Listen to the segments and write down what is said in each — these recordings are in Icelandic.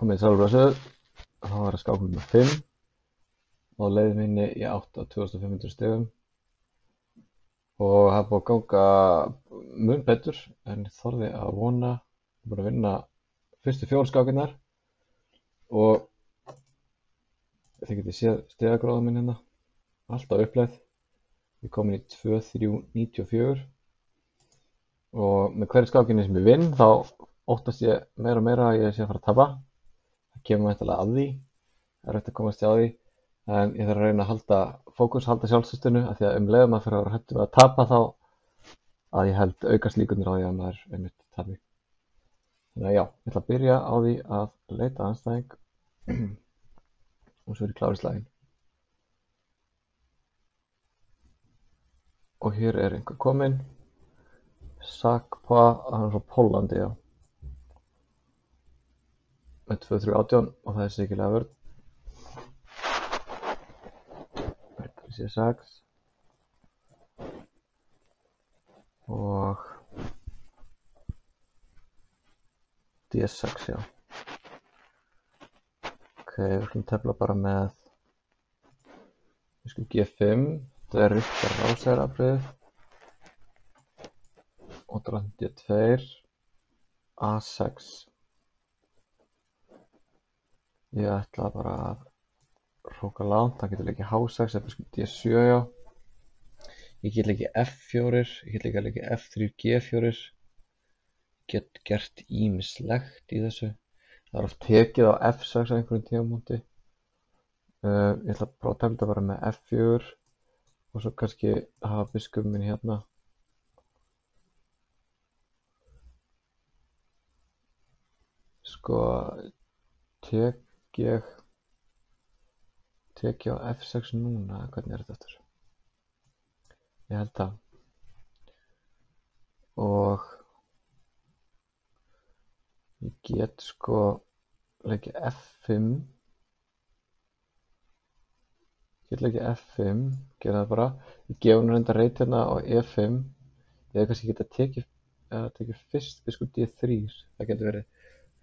Komið sælblessuð, þá er að skákum með 5 og leið minni í 8 á 2500 stigum og það er búið að ganga mun betur en ég þorði að vona. Ég er búin að vinna fyrstu 4 skákirnar og þið getið séð stigagráða minn hérna, alltaf uppleið. Ég er komin í 2-3-94 og með hverju skákinni sem ég vinn þá óttast ég meira og meira að ég sé að fara að tapa. Það kemur væntanlega að því, það er hægt að komast hjá því, en ég þarf að reyna að halda fókus, halda sjálfstraustinu, af því að leiðum maður fyrir að vera hræddur við að tapa þá að ég held aukast líkurnar á því að maður einmitt tapi. Þannig að já, ég ætla að byrja á því að leita andstæðing og svo er ég klár í slaginn. Og hér er einhver kominn, Sakpa, hann er frá Póllandi, já. Með 2-3-18 og það er sikilega vörn. Þetta er C6 og D6, já. Ok, við skulum tefla bara með G5, þetta er ryttar rásærabrið og drottning D2, A6. Ég ætla bara að hróka langt, það getur leikið H6 eða D7, já. Ég get leikið F4, ég get líka leikið F3, G4. Get gert ýmislegt í þessu. Það er oft tekið á F6 á einhverjum tímapunkti. Ég ætla að prófa að tefla þetta bara með F4 og svo kannski hafa biskupinn minn hérna. Sko, tek ég á F6 núna, hvernig er þetta eftir? Ég held það. Og ég get sko leikið F5. Ég get leikið F5, gera það bara. Ég gef hún reynda reit hérna á E5. Ég hef kannski getað tekið fyrst biskup D3. Það getur verið,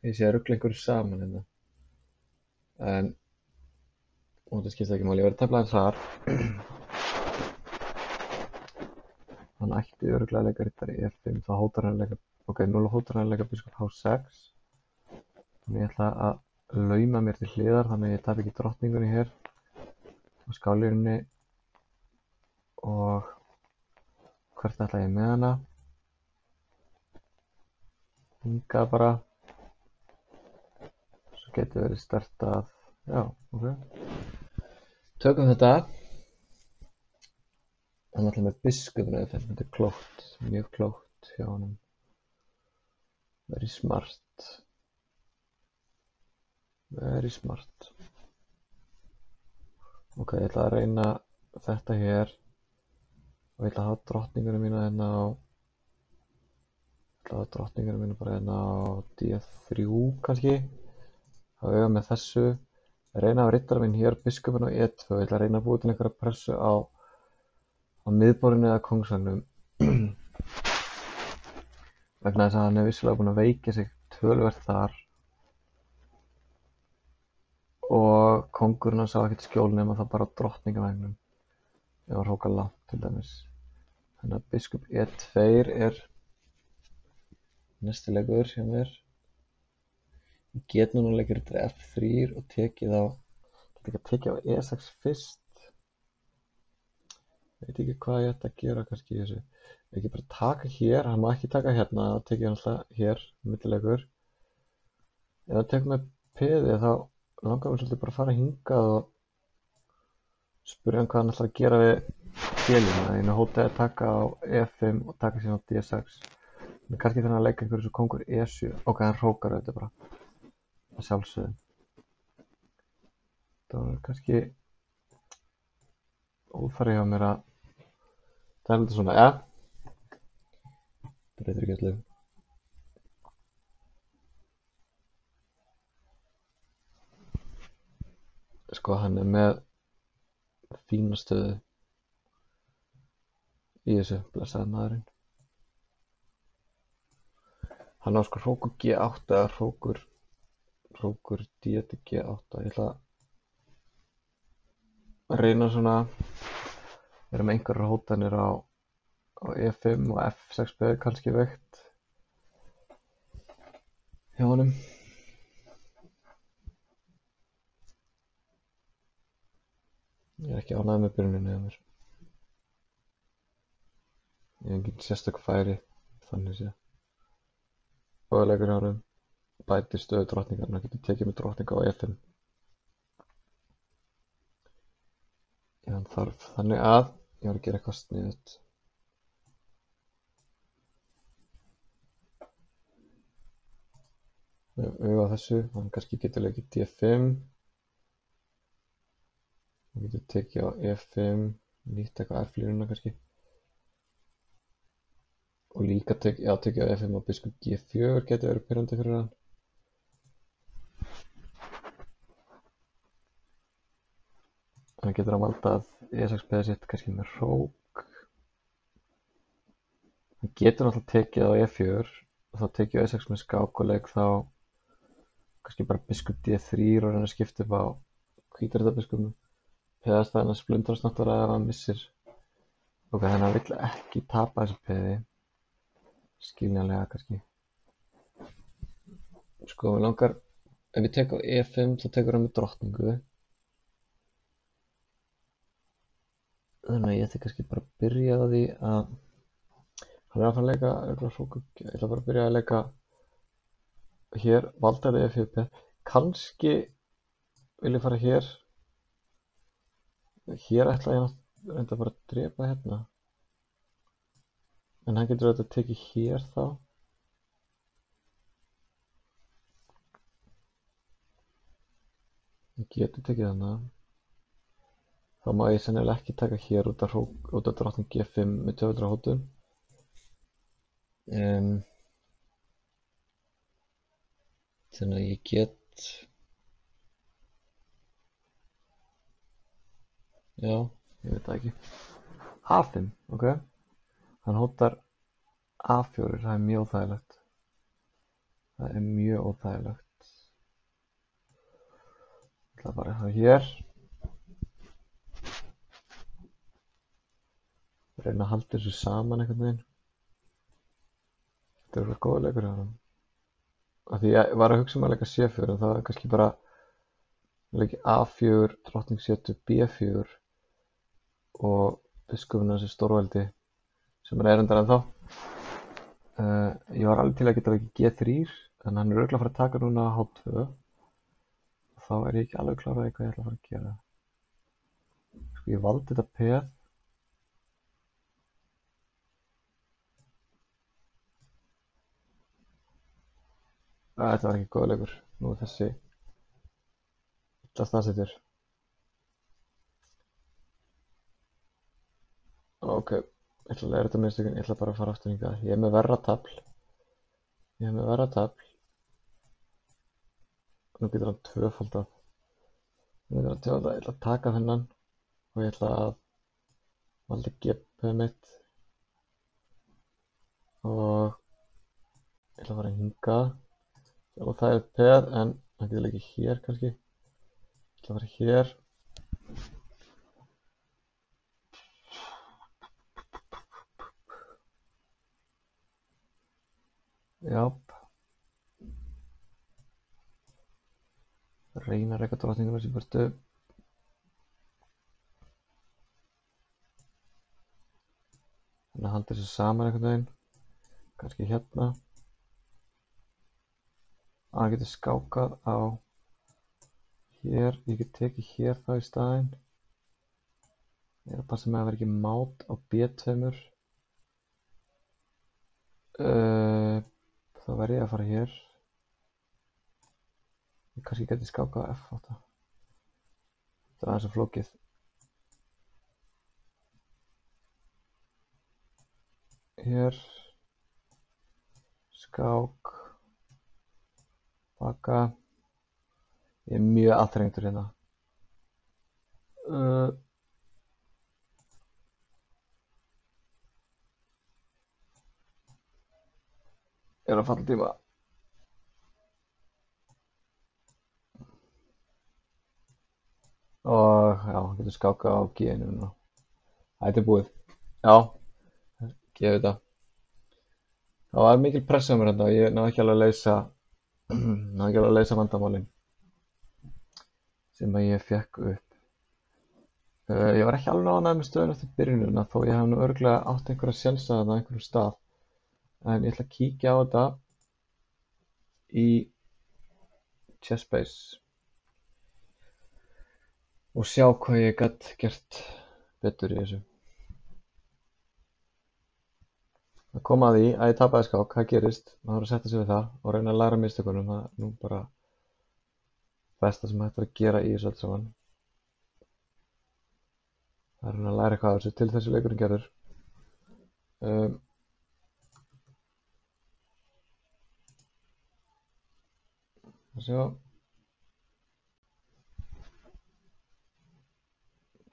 ég sé að rugla einhverju saman hérna. En það skiptir ekki máli, ég verið að tefla hans þar. Hann ætti örugglega að leika riddari E5, þá hótar hann að leika, ok, 0 hótar hann að leika biskup H6. Þannig ég ætla að lauma mér til hliðar, þannig að ég tap ekki drottningunni hér á skálínunni. Og hvert ætla ég með hana? Hingað bara. Svo getur verið startað, já, ok. Tökum þetta. Hann ætla með biskupinn eða þeim, þetta er klókt, mjög klókt hjá honum. Very smart. Very smart. Ok, ég ætla að reyna þetta hér og ég ætla að hafa drottningunum mína hérna á, bara hérna á D3 kannski. Það auga með þessu. Reyna að riddara minn hér, biskupinn á E2 og ég ætla að reyna að búið til einhverja pressu á miðborðinu eða kóngsvagnum. Vegna þess að hann er vissulega búinn að veikja sig töluvert þar og kóngurinn sá ekkert skjól nema það bara á drottningavagnum. Ég var hróka langt til dæmis. Þannig að biskup E2 er næsti leikur hjá mér. Ég get núna leikir þetta F3 og tekið á E6 fyrst. Ég veit ekki hvað ég ætti að gera kannski í þessu. Ég ekki bara taka hér, hann má ekki taka hérna, þá tek ég alltaf hér, millilegur. Ef það tekur með peði þá langar mér svolítið bara að fara hingað og spyrja hann hvað hann ætlar að gera við félina. Ég hótaði að taka á E5 og taka síðan á D6. En kannski þannig að leika einhverju svo kóngur E7. Ok, hann hrókar auðvitað bara. Það sjálfsögðu. Það var kannski óþarfi hjá mér að tefla þetta svona, breytir ekki öllu. Sko, hann er með fína stöðu í þessu, blessaði maðurinn. Hann á sko hrókur G8 eða hrókur Rókur D til G8. Ég ætla að reyna svona vera með einhverjar hótanir á E5 og F6B kannski veikt hjá honum. Ég er ekki ánægður með byrjunina hjá mér. Ég hef engin sérstök færi þannig séð. Bóðleikur hjá honum bætir stöðu drottningar, hann getur tekið með drottninga á E5. Ef hann þarf. Þannig að ég var að gera eitthvað sniðugt. Við á þessu, hann kannski getur leikið D5. Hann getur tekið á E5, nýtt eitthvað F-línuna kannski. Og líka tekið á E5 og biskup G4 getur verið pirrandi fyrir hann. Hann getur að valda að E6B sitt kannski með rók. Hann getur náttúrulega tekið á E4 og þá tekið á E6 með skák og leik þá kannski bara biskup D3 og reyna að skipta upp á hvítarittarbiskupnum. Peðastæðina splundrast náttúrulega ef hann missir. Ok, þannig að hann vill ekki tapa þessu peði. Skiljanlega kannski. Sko, við langar, ef við tekum á E5 þá tekur hann með drottningu. Þannig að ég ætti kannski bara að byrja á því að hann er að fara að leika ég ætla bara að byrja að leika hér, valdaði E4 peð. Kannski vil ég fara hér. Hér ætla ég að reynda bara að drepa hérna. En hann getur auðvitað tekið hér þá. Hann getur tekið þarna. Þá má ég sennilega ekki taka hér út af drottning G5 með 200 hótun. Þannig að ég get... Já, ég veit það ekki. A5, ok. Hann hótar A4, það er mjög óþægilegt. Það er mjög óþægilegt. Ég ætla bara að hafa hér. Reyna að halda þessu saman einhvern veginn. Þetta er alveg góð leikur hjá hann. Af því ég var að hugsa að leika C4 en það var kannski bara leiki A4, drottning setur B4 og biskupinn hans er stórveldi sem er erindar ennþá. Ég var alveg til að geta leikið G3 en hann er örugglega að fara að taka núna H2 og þá er ég ekki alveg klár á því hvað ég ætla að fara að gera. Sko ég valdi þetta peð. Þetta var ekki góð leikur. Nú er þessi illa staðsettur. Ok, ég ætla að læra þetta mistökin. Ég ætla bara að fara aftur hingað. Ég er með verra tafl. Nú getur hann tvöfaldað. Ég ætla að taka þennan og ég ætla að valda G-peð mitt og ég ætla að fara hingað. Og það er peð en hann getur leikið hér kannski. Ég ætla að fara hér. Jáp. Reyna að reka drottninguna sem burtu. Þannig að halda þessu saman einhvern veginn. Kannski hérna. Hann getur skákað á hér. Ég get tekið hér þá í staðinn. Ég er að passa með að vera ekki mát á B2. Þá verð ég að fara hér. Ég kannski geti skákað á F8. Þetta er aðeins að flókið. Hér. Skák. Baka. Ég er mjög aðþrengdur hérna. Ég er að falla tíma. Já, hann getur skákað á G-inu núna. Þetta er búið. Já, gefið þetta. Það var mikil pressa á mér þetta og ég náði ekki alveg að leysa vandamálin sem að ég fekk upp. Ég var ekki alveg ánægður með stöðuna eftir byrjunina þó ég hef nú örugglega átt einhverja sénsa þarna á einhverjum stað. En ég ætla að kíkja á þetta í Chessbase og sjá hvað ég gat gert betur í þessu. Það kom að því að ég tapaði skák, það gerist, maður þarf að setja sig við það og reyna að læra af mistökunum, það er nú bara besta sem hægt er að gera í þessu öllu saman. Það er að reyna að læra eitthvað af þessu til þessi leikurinn gerður. Það sjá.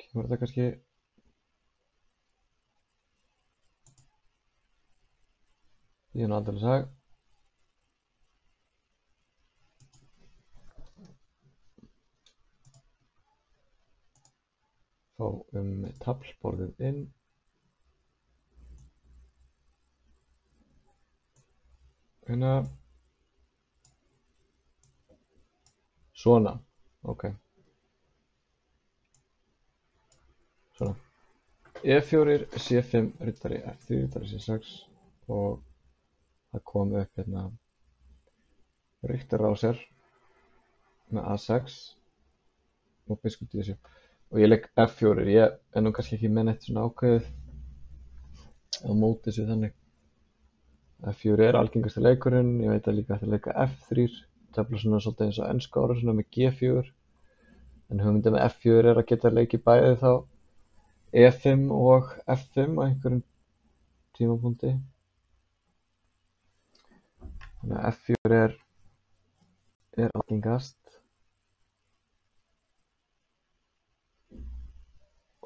Kemur þetta kannski. Ég er nú aldrei að sagja. Fá taflborðið inn. Hérna. Svona, ok. Svona. E4, C5, riddari F3, riddari C6 og það kom upp hérna Richterráser með A6 og biskup D7 og ég legg F4, ég er nú kannski ekki með neitt svona ákveðið á móti þessu þannig. F4 er algengasti leikurinn, ég veit að líka hægt að leika F3, tefla svona svolítið eins og enska ára svona með G4 en hugmyndin með F4 er að geta leikið bæði þá E5 og F5 á einhverjum tímapunkti. Þannig að F4 er algengast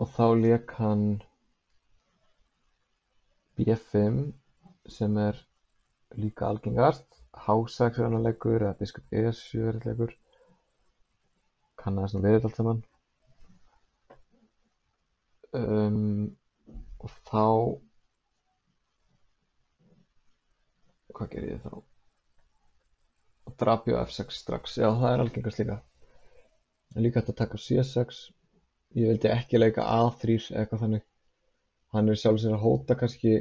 og þá lék hann B5 sem er líka algengast, H6 er annar leikur eða biskup E7 er eitt leikur, kannaðist nú við þetta allt saman. Og þá, hvað ger ég þá? Drap ég á F6 strax, já það er algengast líka. En líka hægt að taka C6, ég vildi ekki leika A3 eða eitthvað þannig. Hann er sjálfur sér að hóta kannski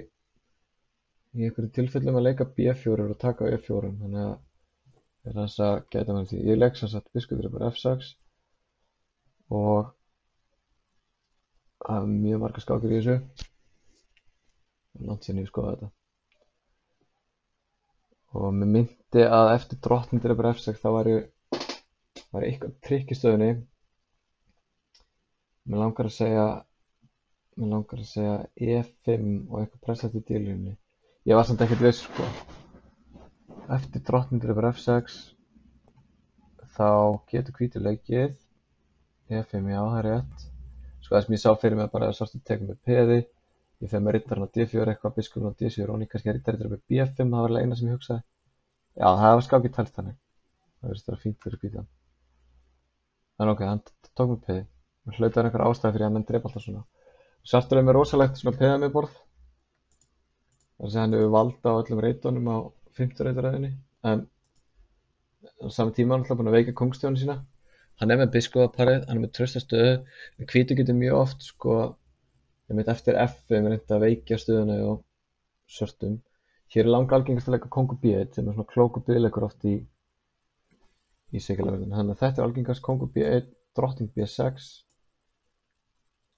í einhverju tilfellum að leika B4 og taka á E4, þannig að ég er þess að gæta með því. Ég leik sem sagt biskup drepur F6 og það er mjög margar skákir í þessu. Langt síðan ég skoða þetta. Og mér myndi að eftir drottning drepur F6 þá væri eitthvað trikk í stöðunni. Mér langar að segja E5 og eitthvað pressa til dílunni. Ég var samt ekkert viss sko. Eftir drottning drepur F6 þá getur hvítur leikið E5, já það er rétt. Sko það sem ég sá fyrir mig bara að svartur tekur með peði, ég fer með riddarinn á D4 eitthvað, biskupinn á D7 og kannski riddarinn drepur B5, það var eina sem ég hugsaði. Já það var skákið tælt þannig, það verðist að vera fínt fyrir hvítan. Þannig ok, hann tók með peði, hann hlautaði einhver ástæði fyrir að menn drepa alltaf svona. Svartur er með rosalegt svona peða með borð. Það er að segja hann hefur valda á öllum reitunum á 5. reitaræðinni, en á sama tíma hann alltaf búin að veika kóngstjónu sína. Hann er með biskupparið, hann er með trausta stöðu, en hvítur getur mjög oft sko, ég veit eftir F5 reynt að veikja stöðuna á svörtum. Hér er langalgengast að leika kóngur B1 sem er svona klókur byggleikur oft í sigurleikjum. Þannig að þetta er algengast kóngur B1, drottning B6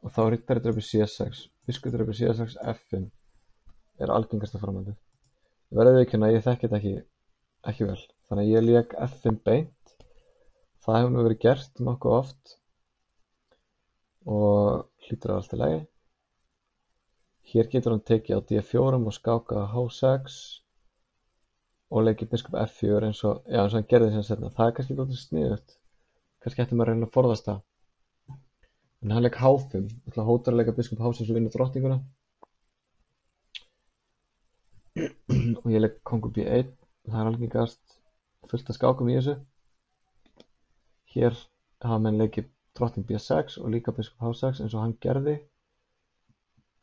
og þá riddari drepur C6, biskup drepur C6, F5 er algengasta framhaldið. Ég verði að viðurkenna að ég þekki þetta ekki vel, þannig að ég lék F5 beint. Það hefur nú verið gert nokkuð oft og hlýtur að allt í lagi. Hér getur hann tekið á D4 og skákað á H6 og leikið biskup F4 eins og hann gerði sem setna. Það er kannski dálítið sniðugt. Kannski ætti maður að reyna að forðast það. En hann leik H5, ætla að hóta að leika biskup H6 og vinna drottninguna. Og ég leik kóngur B1, það er algengast fullt af skákum í þessu. Hér hafa menn leikið drottning B6 og líka biskup H6 eins og hann gerði.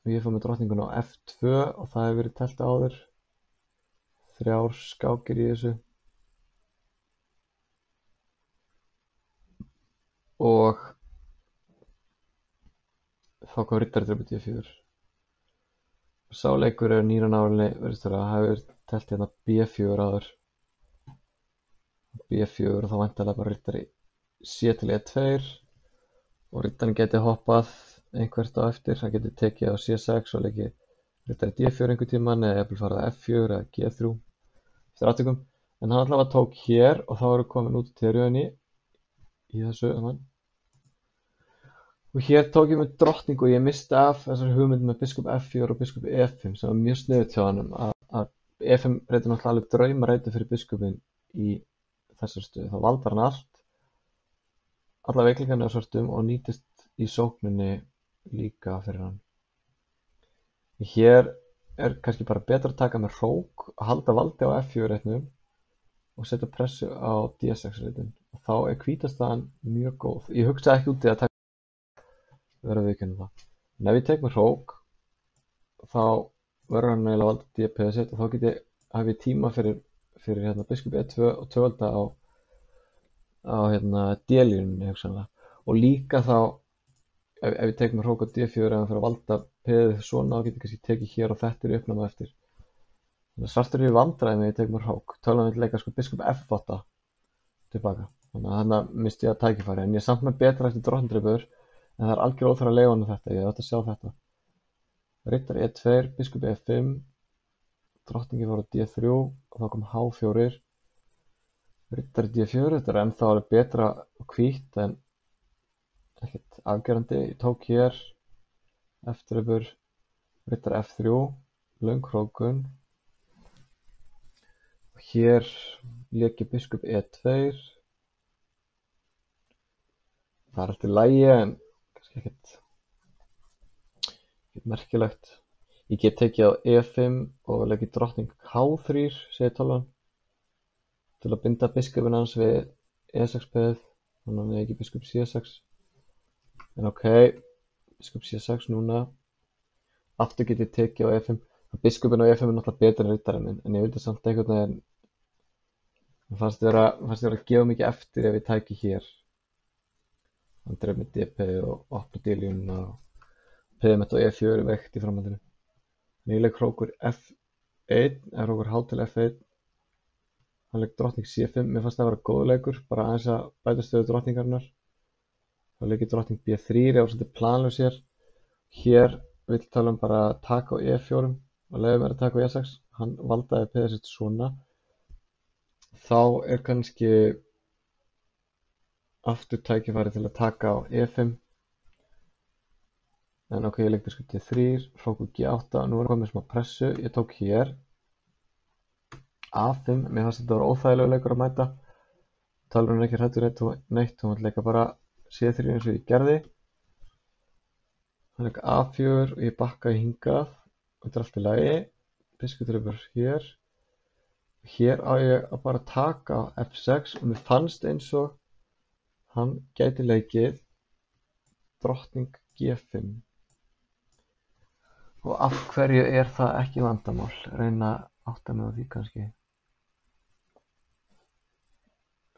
Og ég fór með drottningun á F2 og það hefur verið telt áður. 3 skákir í þessu. Og þá kom riddari draugur D4. Sá leikur er nýra nálinni, verðist vera að hafa verið telt hérna B4 áður. B4 og þá væntanlega bara riddari C til E2 og riddarinn geti hoppað einhvert á eftir, hann geti tekið á C6 og leikið riddari D4 einhvern tímann eða jafnvel farið á F4 eða G3 eftir atvikum, en hann allavega tók hér og þá eru komin út til rauninni í þessu og hér tók ég með drottning og ég misti af þessari hugmynd með biskup F4 og biskup E5 sem var mjög sniðugt hjá honum að E5 reyti náttúrulega alveg draumareiti fyrir biskupinn í þessar stöðu, þá valdar hann alla veiklingarnir á svörtum og nýtist í sókninni líka fyrir hann. Hér er kannski bara betra að taka með hrók, að halda valdi á F4 reitnum og setja pressu á D6 reitin og þá er hvítastaðan mjög góð. Ég hugsaði ekki út í að taka verða viðkennum það. En ef ég tek með hrók þá verður hann eiginlega valda D-P7 og þá hef ég tíma fyrir hérna biskup E2 og tvöfalda á hérna D-línunni hugsanlega og líka þá ef ég tek með hrók á D4 ef hann fyrir að valda peðið svona þá getur ég kannski tekið hér og þetta er í uppnáma eftir. Þannig að svartur er í vandræðum ef ég tek með hrók. Tölvan vill leika sko biskup F8 tilbaka. Þannig að þarna misti ég að tækifæri en ég er samt með betra eftir drottningdreifur en það er algjör óþarfi að leifa honum þetta, ég ætti að sjá þetta. Riddari E2, biskup E5, drottningi fór á D3 og þá kom H4. Riddari D4, þetta er ennþá alveg betra og hvítt en ekkert afgerandi. Ég tók hér F-dreifur, riddari F3, löng hrókun. Og hér lék ég biskup E2. Það er allt í lagi en kannski ekkert merkilegt. Ég get tekið á E5 og leikið drottning H3, segir tölvan, til að binda biskupinn hans við E6 peðið, þannig að ég ekki biskup C6. En ok, biskup C6 núna. Aftur get ég tekið á E5. Biskupinn á E5 er náttúrulega betur en riddarinn minn, en ég vildi samt einhvern veginn, það fannst vera að gefa mikið eftir ef ég tæki hér. Hann dreif með DP og opna D-línuna og peðið mitt á E4 er veikt í framhaldinu. Ég leik hrókur F1, eða hrókur H til F1. Hann leik drottning C5, mér fannst það að vera góð leikur, bara aðeins að bæta stöðu drottningarinnar. Þá leik ég drottning B3, ég var svolítið planlaus hér. Hér vill tala bara taka á E4 og leiði mér að taka á E6. Hann valdaði peðið sitt svona. Þá er kannski aftur tækifæri til að taka á E5. En ok, ég leik biskup D3, hrókur G8, nú er komið smá pressu, ég tók hér A5, mér fannst þetta var óþægilegu leikur að mæta. Tölvunum er ekki hræddur neitt, hún vill leika bara C3 eins og ég gerði. Hann leik A4 og ég bakkaði hingað, þetta er allt í lagi, biskup dreifur hér. Hér á ég að bara taka á F6 og mér fannst eins og hann gæti leikið drottning G5. Og af hverju er það ekki vandamál? Reyna að átta mig á því kannski.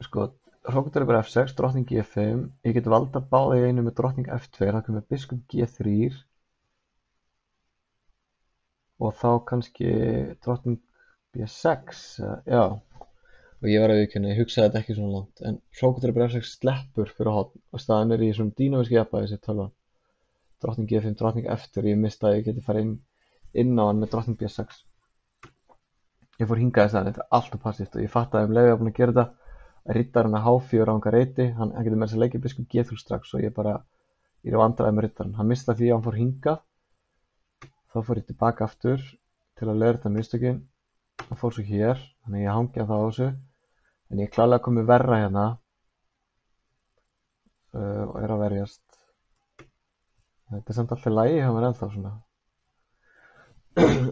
Sko, hrókur dreifur F6, drottning G5. Ég get valda báða í einu með drottning F2, það kemur biskup G3. Og þá kannski drottning B6, já. Og ég var að viðurkenna, ég hugsaði þetta ekki svona langt. En hrókur dreifur F6 sleppur fyrir horn og staðan er í svona dýnamísku jafnvægi sér tölvan. Drottning G5, drottning F2, ég mista að ég geti farið inn á hann með drottning B6. Ég fór hingað í staðan, þetta er alltaf passíft og ég fattaði leið að ég var búinn að gera þetta. Riddarinn að H4 á hann reiti, hann getur með þess að leikja biskup G3 strax og ég er á vandræði með riddarinn. Hann mista því að hann fór hingað. Þá fór ég tilbaka aftur til að leiðrétta mistökin. Hann fór svo hér, þannig ég hangi að það á þessu. En ég klálega komið verra hérna og er að verjast. Þetta er samt alltaf lægi hjá mér ennþá svona.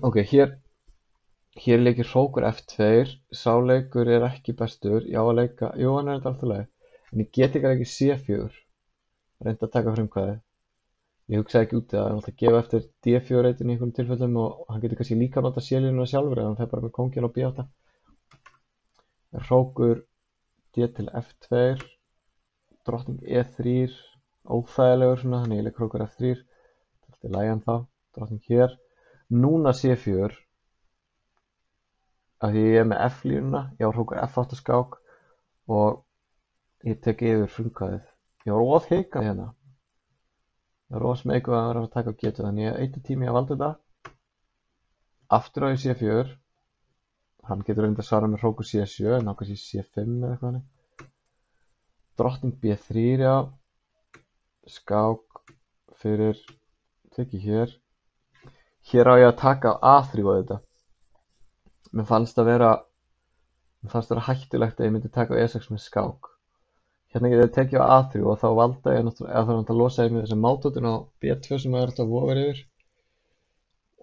Ok, hér leikir hrókur F2, sá leikur er ekki bestur, já að leika, jú hann er þetta alltaf lægi, en ég get ekki að leika C4. reyndi að taka frumkvæðið. Ég hugsaði ekki út í það, hann ætla að gefa eftir D4 reytin í einhverjum tilfellum og hann getur kannski líka nota C-línuna sjálfur eða hann fer bara með kónginn á B8. Hrókur D til F2, drottning E3, óþægilegur svona, þannig ég leik hrókur F3, þetta er lægjan þá, drottning hér. Núna C4, af því ég er með F-línuna, ég á hrókur F8 skák og ég tek yfir frumkvæðið. Ég var of hikað hérna. Það er rosa smeykur að vera að taka á G2, þannig ég eitt tími að valda þetta. Aftur á ég C4. Hann getur reyndið að svara með hrókur C7, en ákvæmst í C5 eða eitthvað hannig. Drottning B3, já. Skák fyrir, tekið hér. Hér á ég að taka á A3 á þetta. Mér fannst það vera hættulegt að ég myndi taka á E6 með skák. Hérna getur ég tekið á A3 og þá valda ég náttúrulega, eða þá losa ég með þessum mátótun á B2 sem maður alltaf vofar yfir.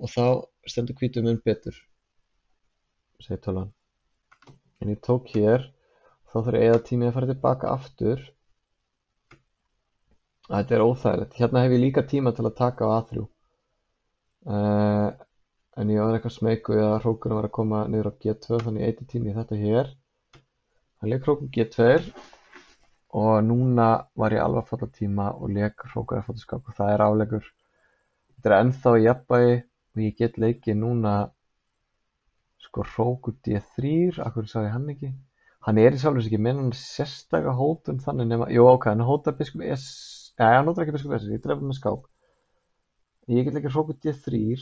Og þá stendur hvítur mun betur, segir tölvan. En ég tók hér, þá þarf ég eða tími að fara tilbaka aftur. Þetta er óþægilegt. Hérna hef ég líka tíma til að taka á A3. En ég var eitthvað smeykur að hrókurinn var að koma niður á G2, þannig ég eitt tími í þetta hér. Hann lék hrókur G2 og núna var ég alveg að falla tíma og lék hrókur F8 skák og það er áleikur. Þetta er ennþá í jafnvægi og ég get leikið núna sko hrókur D3, akkur sá ég hann ekki. Hann er í sjálfur ekki með hann sérstaka hótun þannig nema, jú ok, hann hótar biskup S, hann hótar ekki biskup S, ég drefa með skák. Ég get leikið hrókur D3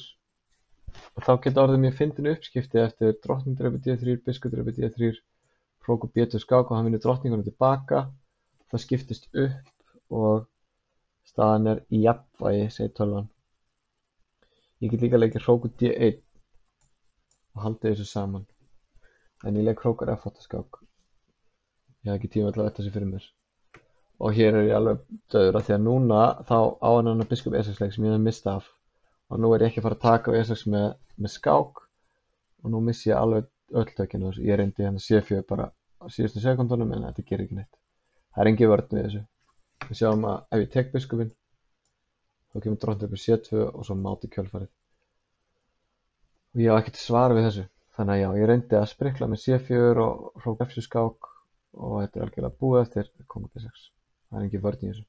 og þá getur orðið mér fyndin uppskipti eftir drottning drefi D3, biskup drefi D3, hrókur B2 skák og hann vinnur drottningunum tilbaka. Það skiptist upp og staðan er í jafnvægi, segir tölvan. Ég get líka leikið hrókur D1 og haldið þessu saman. En ég leik hrókur F8 skák. Ég hef ekki tíma til að velta sér fyrir mér. Og hér er ég alveg döður af því að núna þá á hann biskup E6 leik sem ég hef mistað af. Og nú er ég ekki að fara að taka á E6 með skák. Og nú missi ég alveg öll tökinn á þessu. Ég reyndi hérna C4 bara á síðustu sekundunum en þetta gerir ekki neitt. Það er engin vörn við þessu. Við sjáum að ef ég tek biskupinn, þá kemur drottning upp í C2 og svo máti kjölfarið. Og ég á ekkert svar við þessu. Þannig að já, ég reyndi að sprikla með C4 og hrókur F7 skák og þetta er algjörlega búið eftir koma B6. Það er engin vörn í þessu.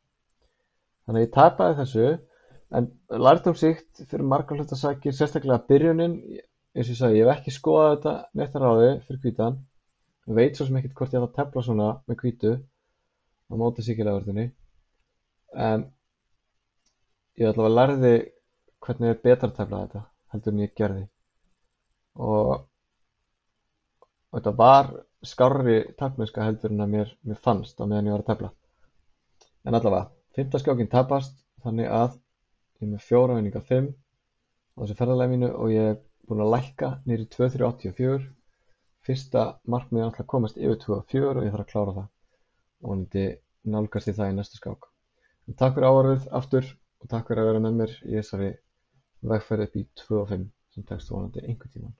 Þannig að ég tapaði þessu, en lærdómssýkt fyrir margar hlutasakir, sérstaklega byrjunin. Eins og ég sagði, ég hef ekki skoðað þetta neitt að ráði fyrir hvítan. Ég veit svo sem ekkert hvort ég ætla að tefla svona með hvítu á móti síkilegavörðinni, en ég allavega lærði hvernig er betra að tefla þetta heldur en ég gerði og þetta var skárri takmennska heldur en að mér fannst á meðan ég var að tefla. En allavega, 5. skákin tapast þannig að ég er með 4 vinning af 5 á þessu ferðalagi mínu og ég er búinn að lækka niður í 2-3-84. Fyrsta markmiðið er alltaf að komast yfir 2-4 og ég þarf að klára það. Og vonandi nálgast ég það í næsta skák. En takk fyrir áhorfið aftur og takk fyrir að vera með mér í þessari vegferð upp í 2-5 sem tekst vonandi einhvern tímann.